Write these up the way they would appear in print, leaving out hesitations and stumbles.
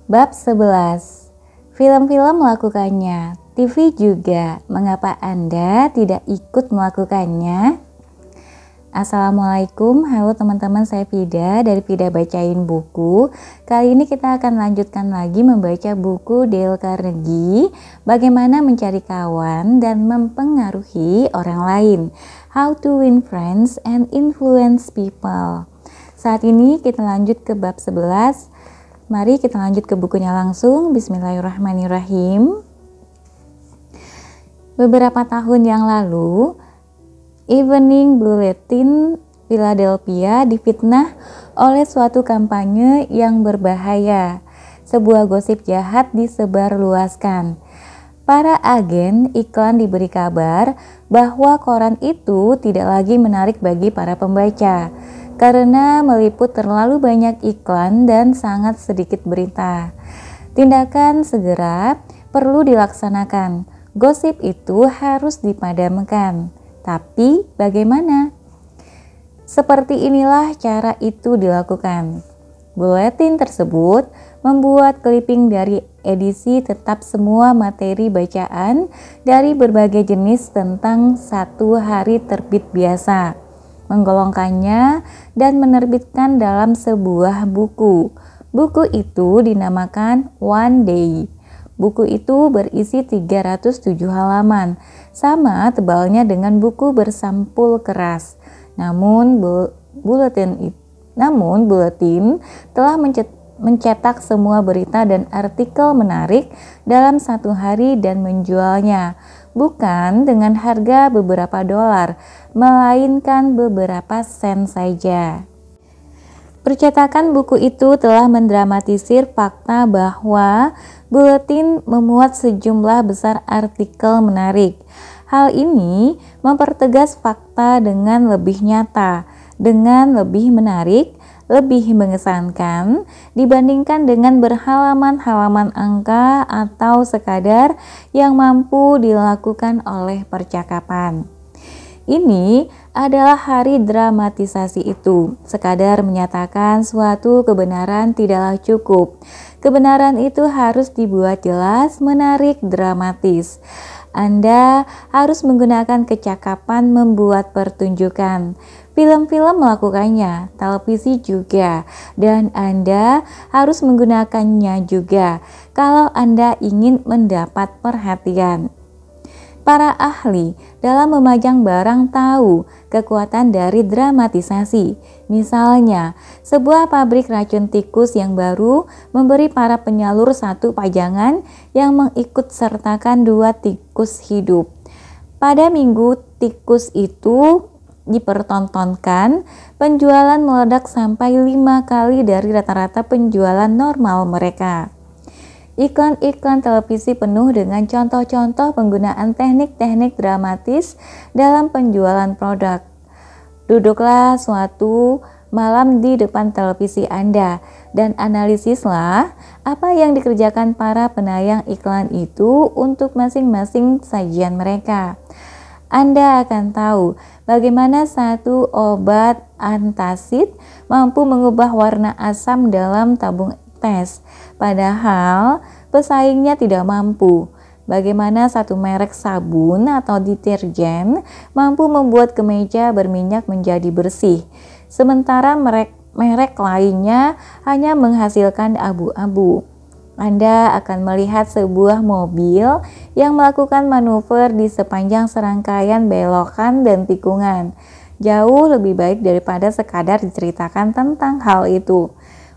Bab 11. Film-film melakukannya, TV juga. Mengapa Anda tidak ikut melakukannya? Assalamualaikum, halo teman-teman, saya Fida dari Fida Bacain Buku. Kali ini kita akan lanjutkan lagi membaca buku Dale Carnegie, Bagaimana Mencari Kawan dan Mempengaruhi Orang Lain, How to Win Friends and Influence People. Saat ini kita lanjut ke bab 11. Mari kita lanjut ke bukunya langsung. Bismillahirrahmanirrahim. Beberapa tahun yang lalu, Evening Bulletin Philadelphia difitnah oleh suatu kampanye yang berbahaya. Sebuah gosip jahat disebarluaskan. Para agen iklan diberi kabar bahwa koran itu tidak lagi menarik bagi para pembaca karena meliput terlalu banyak iklan dan sangat sedikit berita. Tindakan segera perlu dilaksanakan. Gosip itu harus dipadamkan. Tapi bagaimana? Seperti inilah cara itu dilakukan. Buletin tersebut membuat clipping dari edisi tetap semua materi bacaan dari berbagai jenis tentang satu hari terbit biasa, menggolongkannya dan menerbitkan dalam sebuah buku. Buku itu dinamakan One Day. Buku itu berisi 307 halaman, sama tebalnya dengan buku bersampul keras. Namun buletin telah mencetak semua berita dan artikel menarik dalam satu hari dan menjualnya, bukan dengan harga beberapa dolar, melainkan beberapa sen saja. Percetakan buku itu telah mendramatisir fakta bahwa buletin memuat sejumlah besar artikel menarik. Hal ini mempertegas fakta dengan lebih nyata, dengan lebih menarik, lebih mengesankan dibandingkan dengan berhalaman-halaman angka atau sekadar yang mampu dilakukan oleh percakapan. Ini adalah hari dramatisasi itu. Sekadar menyatakan suatu kebenaran tidaklah cukup. Kebenaran itu harus dibuat jelas, menarik, dramatis. Anda harus menggunakan kecakapan membuat pertunjukan. Film-film melakukannya, televisi juga, dan Anda harus menggunakannya juga kalau Anda ingin mendapat perhatian. Para ahli dalam memajang barang tahu kekuatan dari dramatisasi. Misalnya, sebuah pabrik racun tikus yang baru memberi para penyalur satu pajangan yang mengikut sertakan 2 tikus hidup. Pada minggu tikus itu dipertontonkan, penjualan meledak sampai 5 kali dari rata-rata penjualan normal mereka. Iklan-iklan televisi penuh dengan contoh-contoh penggunaan teknik-teknik dramatis dalam penjualan produk. Duduklah suatu malam di depan televisi Anda dan analisislah apa yang dikerjakan para penayang iklan itu untuk masing-masing sajian mereka. Anda akan tahu bagaimana satu obat antasid mampu mengubah warna asam dalam tabung tes, padahal pesaingnya tidak mampu. Bagaimana satu merek sabun atau deterjen mampu membuat kemeja berminyak menjadi bersih, sementara merek lainnya hanya menghasilkan abu-abu. Anda akan melihat sebuah mobil yang melakukan manuver di sepanjang serangkaian belokan dan tikungan. Jauh lebih baik daripada sekadar diceritakan tentang hal itu.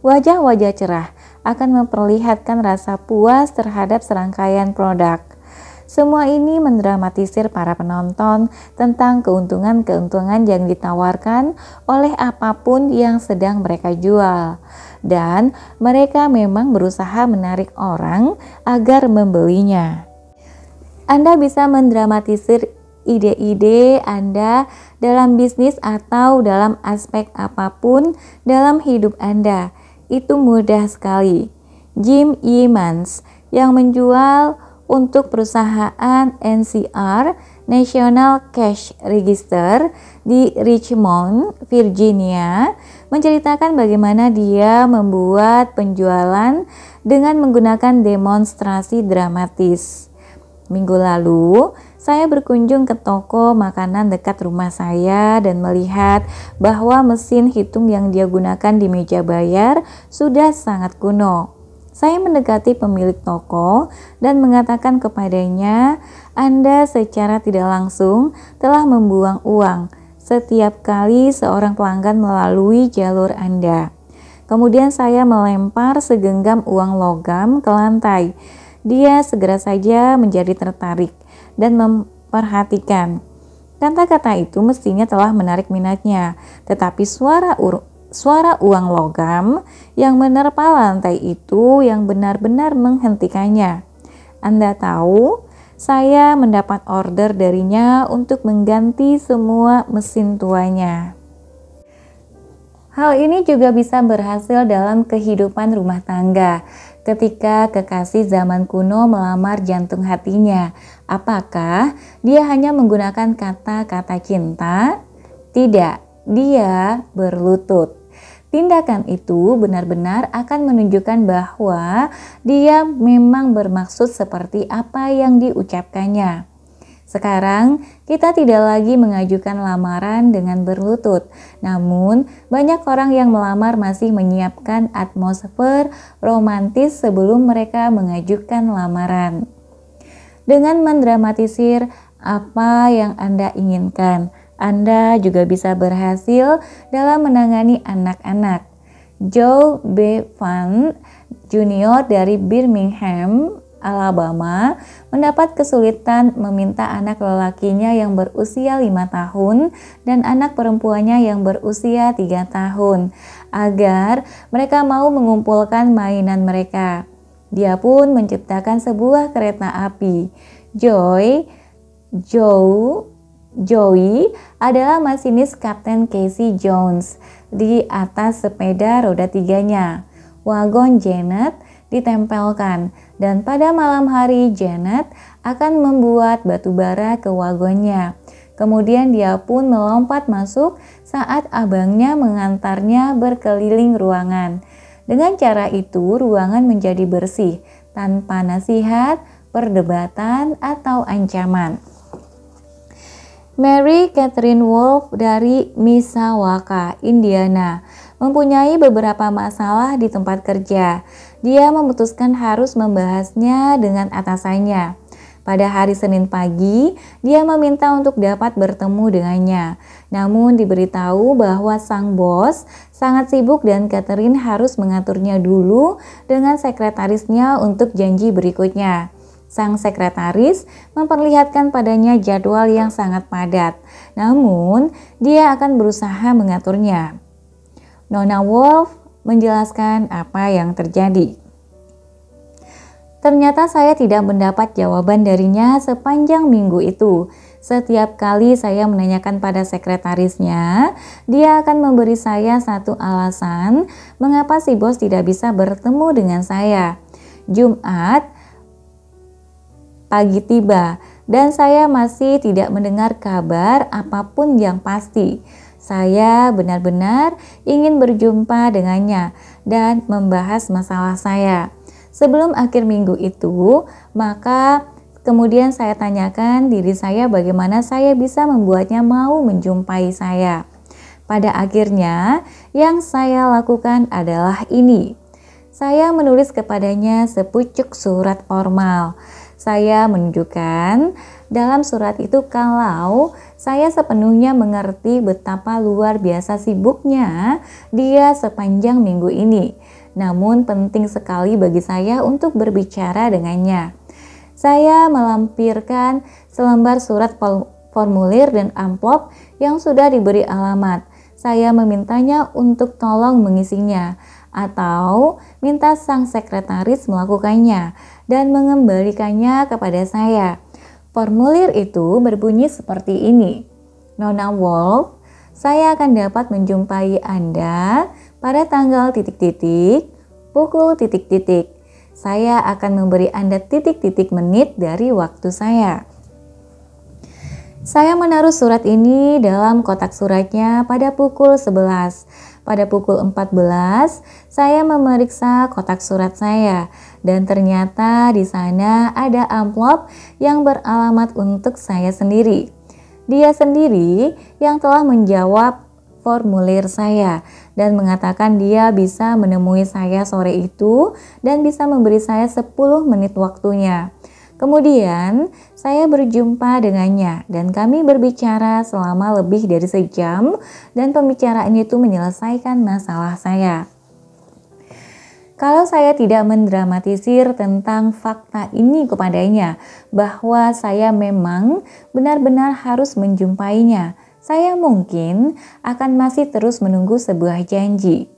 Wajah-wajah cerah akan memperlihatkan rasa puas terhadap serangkaian produk. Semua ini mendramatisir para penonton tentang keuntungan-keuntungan yang ditawarkan oleh apapun yang sedang mereka jual. Dan mereka memang berusaha menarik orang agar membelinya. Anda bisa mendramatisir ide-ide Anda dalam bisnis atau dalam aspek apapun dalam hidup Anda. Itu mudah sekali. Jim Emmons yang menjual untuk perusahaan NCR, National Cash Register di Richmond, Virginia, menceritakan bagaimana dia membuat penjualan dengan menggunakan demonstrasi dramatis. Minggu lalu, saya berkunjung ke toko makanan dekat rumah saya dan melihat bahwa mesin hitung yang dia gunakan di meja bayar sudah sangat kuno. Saya mendekati pemilik toko dan mengatakan kepadanya, "Anda secara tidak langsung telah membuang uang setiap kali seorang pelanggan melalui jalur Anda." Kemudian saya melempar segenggam uang logam ke lantai. Dia segera saja menjadi tertarik dan memperhatikan. Kata-kata itu mestinya telah menarik minatnya, tetapi suara uang logam yang menerpa lantai itu yang benar-benar menghentikannya. Anda tahu, saya mendapat order darinya untuk mengganti semua mesin tuanya. Hal ini juga bisa berhasil dalam kehidupan rumah tangga. Ketika kekasih zaman kuno melamar jantung hatinya, apakah dia hanya menggunakan kata-kata cinta? Tidak, dia berlutut. Tindakan itu benar-benar akan menunjukkan bahwa dia memang bermaksud seperti apa yang diucapkannya. Sekarang, kita tidak lagi mengajukan lamaran dengan berlutut, namun banyak orang yang melamar masih menyiapkan atmosfer romantis sebelum mereka mengajukan lamaran. Dengan mendramatisir apa yang Anda inginkan, Anda juga bisa berhasil dalam menangani anak-anak. Joe B. Van Jr. dari Birmingham, Alabama, mendapat kesulitan meminta anak lelakinya yang berusia 5 tahun dan anak perempuannya yang berusia 3 tahun agar mereka mau mengumpulkan mainan mereka. Dia pun menciptakan sebuah kereta api. Joey adalah masinis Kapten Casey Jones di atas sepeda roda 3-nya. Wagon Janet ditempelkan dan pada malam hari Janet akan membuat batu bara ke wagonnya. Kemudian dia pun melompat masuk saat abangnya mengantarnya berkeliling ruangan. Dengan cara itu ruangan menjadi bersih tanpa nasihat, perdebatan, atau ancaman. Mary Catherine Wolf dari Mishawaka, Indiana, mempunyai beberapa masalah di tempat kerja. Dia memutuskan harus membahasnya dengan atasannya. Pada hari Senin pagi, dia meminta untuk dapat bertemu dengannya. Namun diberitahu bahwa sang bos sangat sibuk dan Catherine harus mengaturnya dulu dengan sekretarisnya untuk janji berikutnya. Sang sekretaris memperlihatkan padanya jadwal yang sangat padat, namun dia akan berusaha mengaturnya. Nona Wolf menjelaskan apa yang terjadi. Ternyata saya tidak mendapat jawaban darinya sepanjang minggu itu. Setiap kali saya menanyakan pada sekretarisnya, dia akan memberi saya satu alasan mengapa si bos tidak bisa bertemu dengan saya. Jumat pagi tiba dan saya masih tidak mendengar kabar apapun yang pasti. Saya benar-benar ingin berjumpa dengannya dan membahas masalah saya. Sebelum akhir minggu itu, maka kemudian saya tanyakan diri saya bagaimana saya bisa membuatnya mau menjumpai saya. Pada akhirnya, yang saya lakukan adalah ini. Saya menulis kepadanya sepucuk surat formal. Saya menunjukkan dalam surat itu kalau saya sepenuhnya mengerti betapa luar biasa sibuknya dia sepanjang minggu ini. Namun penting sekali bagi saya untuk berbicara dengannya. Saya melampirkan selembar surat formulir dan amplop yang sudah diberi alamat. Saya memintanya untuk tolong mengisinya atau minta sang sekretaris melakukannya dan mengembalikannya kepada saya. Formulir itu berbunyi seperti ini. Nona Wolf, saya akan dapat menjumpai Anda pada tanggal titik-titik, pukul titik-titik. Saya akan memberi Anda titik-titik menit dari waktu saya. Saya menaruh surat ini dalam kotak suratnya pada pukul 11. Pada pukul 14, saya memeriksa kotak surat saya dan ternyata di sana ada amplop yang beralamat untuk saya sendiri. Dia sendiri yang telah menjawab formulir saya dan mengatakan dia bisa menemui saya sore itu dan bisa memberi saya 10 menit waktunya. Kemudian saya berjumpa dengannya dan kami berbicara selama lebih dari sejam dan pembicaraan itu menyelesaikan masalah saya. Kalau saya tidak mendramatisir tentang fakta ini kepadanya bahwa saya memang benar-benar harus menjumpainya, saya mungkin akan masih terus menunggu sebuah janji.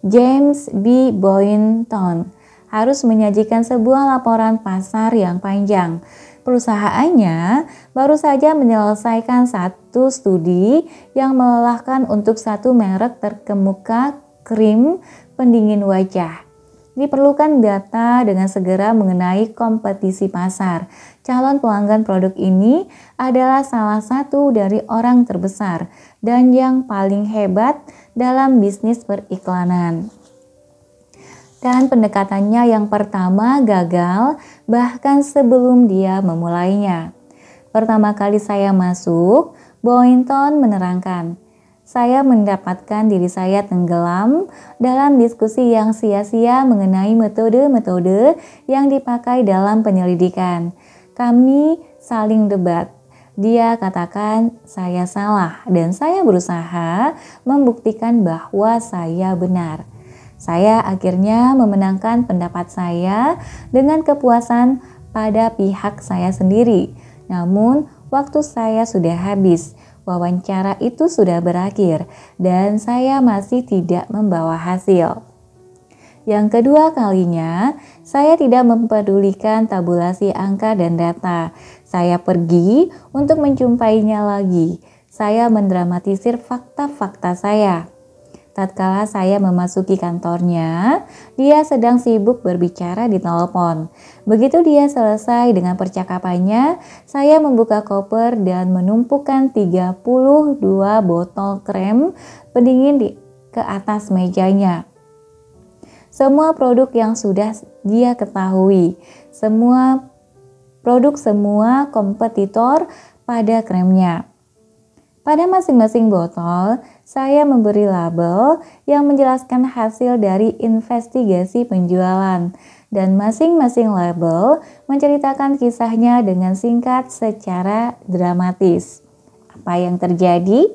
James B. Boynton harus menyajikan sebuah laporan pasar yang panjang. Perusahaannya baru saja menyelesaikan satu studi yang melelahkan untuk satu merek terkemuka krim pendingin wajah. Diperlukan data dengan segera mengenai kompetisi pasar. Calon pelanggan produk ini adalah salah satu dari orang terbesar dan yang paling hebat dalam bisnis periklanan. Dan pendekatannya yang pertama gagal bahkan sebelum dia memulainya. Pertama kali saya masuk, Boynton menerangkan, saya mendapatkan diri saya tenggelam dalam diskusi yang sia-sia mengenai metode-metode yang dipakai dalam penyelidikan. Kami saling debat. Dia katakan saya salah dan saya berusaha membuktikan bahwa saya benar. Saya akhirnya memenangkan pendapat saya dengan kepuasan pada pihak saya sendiri. Namun, waktu saya sudah habis. Wawancara itu sudah berakhir dan saya masih tidak membawa hasil. Yang kedua kalinya, saya tidak mempedulikan tabulasi angka dan data. Saya pergi untuk menjumpainya lagi. Saya mendramatisir fakta-fakta saya. Tatkala saya memasuki kantornya, dia sedang sibuk berbicara di telepon. Begitu dia selesai dengan percakapannya, saya membuka koper dan menumpukan 32 botol krem pendingin ke atas mejanya. Semua produk yang sudah dia ketahui, semua kompetitor pada kremnya. Pada masing-masing botol, saya memberi label yang menjelaskan hasil dari investigasi penjualan dan masing-masing label menceritakan kisahnya dengan singkat secara dramatis. Apa yang terjadi?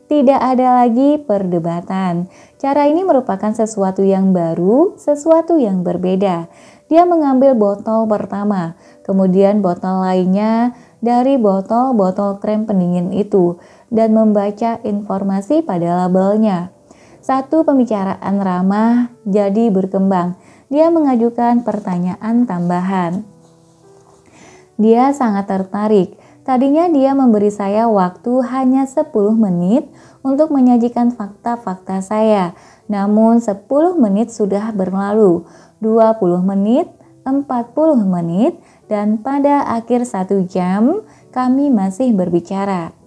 Tidak ada lagi perdebatan. Cara ini merupakan sesuatu yang baru, sesuatu yang berbeda. Dia mengambil botol pertama, kemudian botol lainnya dari botol-botol krem pendingin itu dan membaca informasi pada labelnya. Satu pembicaraan ramah jadi berkembang. Dia mengajukan pertanyaan tambahan. Dia sangat tertarik. Tadinya dia memberi saya waktu hanya 10 menit untuk menyajikan fakta-fakta saya. Namun 10 menit sudah berlalu, 20 menit, 40 menit, dan pada akhir 1 jam kami masih berbicara.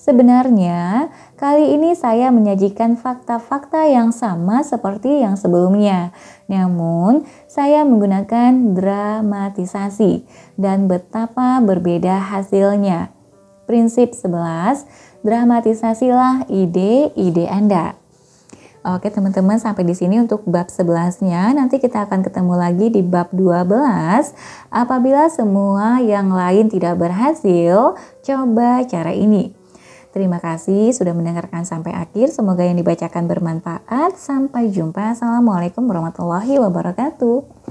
Sebenarnya kali ini saya menyajikan fakta-fakta yang sama seperti yang sebelumnya. Namun saya menggunakan dramatisasi dan betapa berbeda hasilnya. Prinsip 11, dramatisasilah ide-ide Anda. Oke teman-teman, sampai di sini untuk bab 11-nya. Nanti kita akan ketemu lagi di bab 12. Apabila semua yang lain tidak berhasil, coba cara ini. Terima kasih sudah mendengarkan sampai akhir. Semoga yang dibacakan bermanfaat. Sampai jumpa. Assalamualaikum warahmatullahi wabarakatuh.